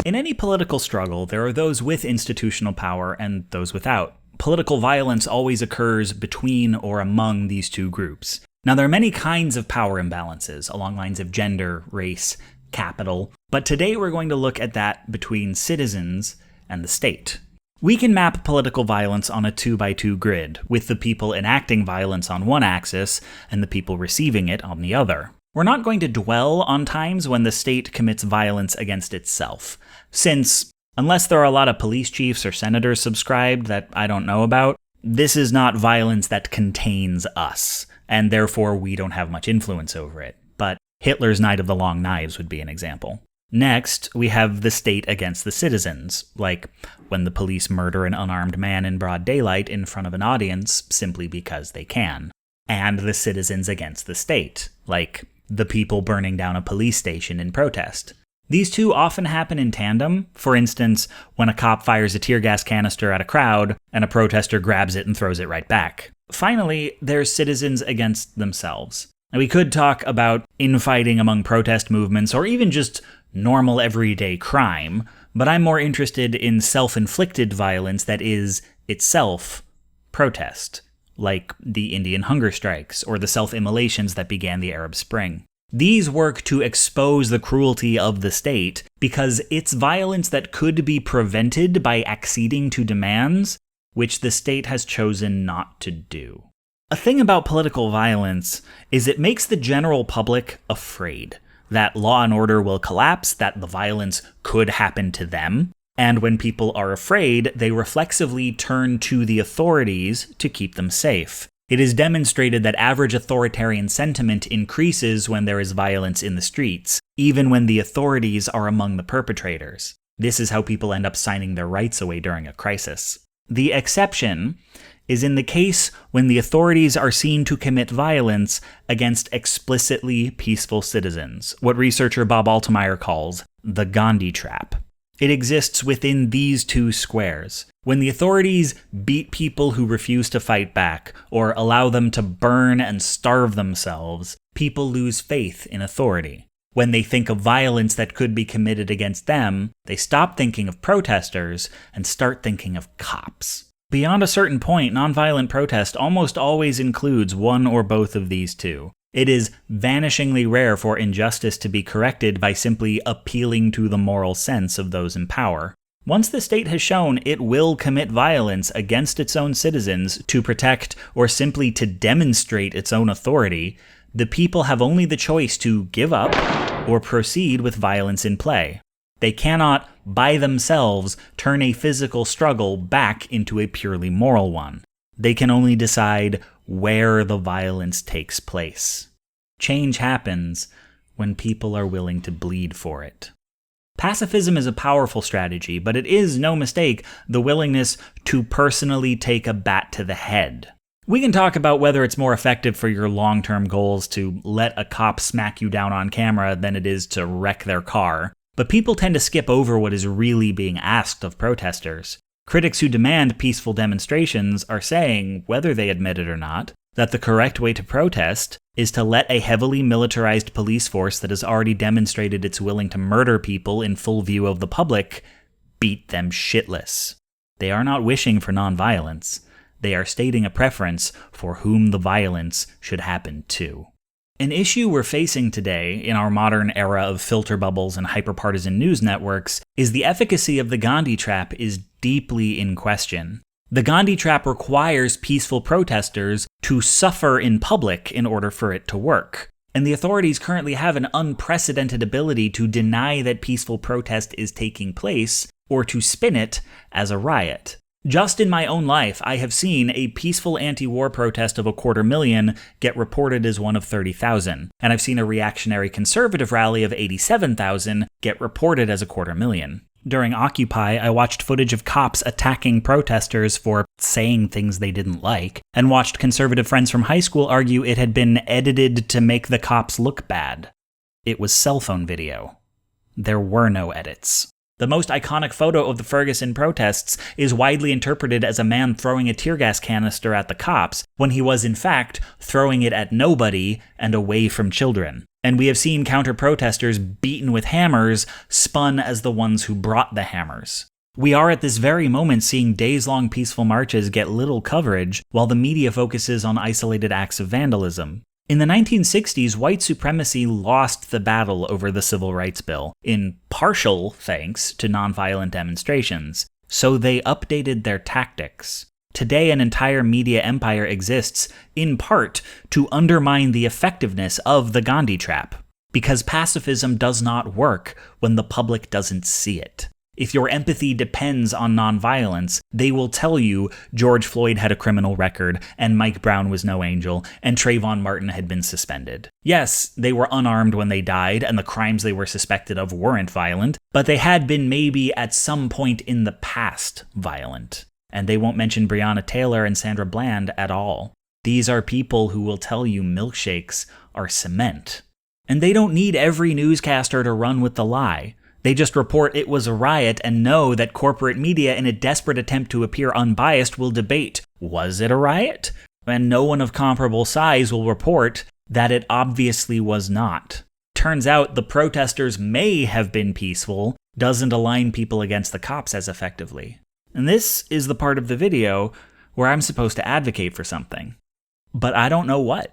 In any political struggle, there are those with institutional power and those without. Political violence always occurs between or among these two groups. Now, there are many kinds of power imbalances along lines of gender, race, capital, but today we're going to look at that between citizens and the state. We can map political violence on a 2x2 grid, with the people enacting violence on one axis and the people receiving it on the other. We're not going to dwell on times when the state commits violence against itself, since, unless there are a lot of police chiefs or senators subscribed that I don't know about, this is not violence that contains us, and therefore we don't have much influence over it. But Hitler's Night of the Long Knives would be an example. Next, we have the state against the citizens, like when the police murder an unarmed man in broad daylight in front of an audience simply because they can. And the citizens against the state, like the people burning down a police station in protest. These two often happen in tandem. For instance, when a cop fires a tear gas canister at a crowd and a protester grabs it and throws it right back. Finally, there's citizens against themselves. Now, we could talk about infighting among protest movements or even just normal everyday crime, but I'm more interested in self-inflicted violence that is itself protest, like the Indian hunger strikes or the self-immolations that began the Arab Spring. These work to expose the cruelty of the state because it's violence that could be prevented by acceding to demands, which the state has chosen not to do. A thing about political violence is it makes the general public afraid that law and order will collapse, that the violence could happen to them, and when people are afraid, they reflexively turn to the authorities to keep them safe. It is demonstrated that average authoritarian sentiment increases when there is violence in the streets, even when the authorities are among the perpetrators. This is how people end up signing their rights away during a crisis. The exception is in the case when the authorities are seen to commit violence against explicitly peaceful citizens, what researcher Bob Altemeyer calls the Gandhi trap. It exists within these two squares. When the authorities beat people who refuse to fight back, or allow them to burn and starve themselves, people lose faith in authority. When they think of violence that could be committed against them, they stop thinking of protesters and start thinking of cops. Beyond a certain point, nonviolent protest almost always includes one or both of these two. It is vanishingly rare for injustice to be corrected by simply appealing to the moral sense of those in power. Once the state has shown it will commit violence against its own citizens to protect or simply to demonstrate its own authority, the people have only the choice to give up or proceed with violence in play. They cannot, by themselves, turn a physical struggle back into a purely moral one. They can only decide where the violence takes place. Change happens when people are willing to bleed for it. Pacifism is a powerful strategy, but it is, no mistake, the willingness to personally take a bat to the head. We can talk about whether it's more effective for your long-term goals to let a cop smack you down on camera than it is to wreck their car. But people tend to skip over what is really being asked of protesters. Critics who demand peaceful demonstrations are saying, whether they admit it or not, that the correct way to protest is to let a heavily militarized police force that has already demonstrated it's willing to murder people in full view of the public beat them shitless. They are not wishing for nonviolence. They are stating a preference for whom the violence should happen to. An issue we're facing today in our modern era of filter bubbles and hyperpartisan news networks is the efficacy of the Gandhi trap is deeply in question. The Gandhi trap requires peaceful protesters to suffer in public in order for it to work. And the authorities currently have an unprecedented ability to deny that peaceful protest is taking place or to spin it as a riot. Just in my own life, I have seen a peaceful anti-war protest of 250,000 get reported as one of 30,000, and I've seen a reactionary conservative rally of 87,000 get reported as 250,000. During Occupy, I watched footage of cops attacking protesters for saying things they didn't like, and watched conservative friends from high school argue it had been edited to make the cops look bad. It was cell phone video. There were no edits. The most iconic photo of the Ferguson protests is widely interpreted as a man throwing a tear gas canister at the cops, when he was in fact throwing it at nobody and away from children. And we have seen counter-protesters beaten with hammers spun as the ones who brought the hammers. We are at this very moment seeing days-long peaceful marches get little coverage while the media focuses on isolated acts of vandalism. In the 1960s, white supremacy lost the battle over the Civil Rights Bill, in partial thanks to nonviolent demonstrations, so they updated their tactics. Today, an entire media empire exists, in part, to undermine the effectiveness of the Gandhi trap, because pacifism does not work when the public doesn't see it. If your empathy depends on nonviolence, they will tell you George Floyd had a criminal record, and Mike Brown was no angel, and Trayvon Martin had been suspended. Yes, they were unarmed when they died, and the crimes they were suspected of weren't violent, but they had been maybe at some point in the past violent. And they won't mention Breonna Taylor and Sandra Bland at all. These are people who will tell you milkshakes are cement. And they don't need every newscaster to run with the lie. They just report it was a riot and know that corporate media, in a desperate attempt to appear unbiased, will debate, was it a riot? And no one of comparable size will report that it obviously was not. Turns out the protesters may have been peaceful doesn't align people against the cops as effectively. And this is the part of the video where I'm supposed to advocate for something. But I don't know what.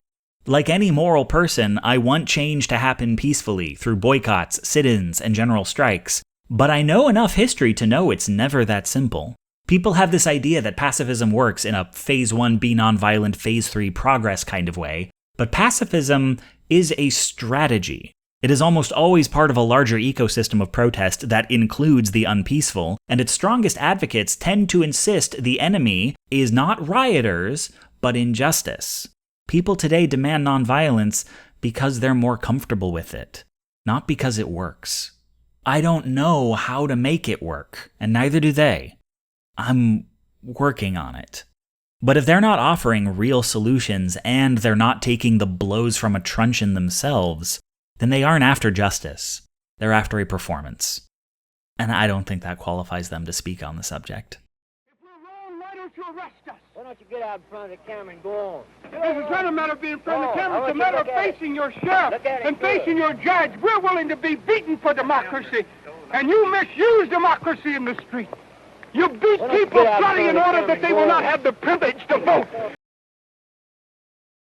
Like any moral person, I want change to happen peacefully through boycotts, sit-ins, and general strikes. But I know enough history to know it's never that simple. People have this idea that pacifism works in a Phase 1 be nonviolent, Phase 3 progress kind of way. But pacifism is a strategy. It is almost always part of a larger ecosystem of protest that includes the unpeaceful, and its strongest advocates tend to insist the enemy is not rioters, but injustice. People today demand nonviolence because they're more comfortable with it, not because it works. I don't know how to make it work, and neither do they. I'm working on it. But if they're not offering real solutions and they're not taking the blows from a truncheon themselves, then they aren't after justice. They're after a performance. And I don't think that qualifies them to speak on the subject. If we're wrong, why don't you arrest us? Why don't you get out in front of the camera and go on? It's not a matter of being in front of the camera. It's a matter of facing your sheriff and facing your judge. We're willing to be beaten for democracy. And you misuse democracy in the street. You beat people bloody in order that they will not have the privilege to vote.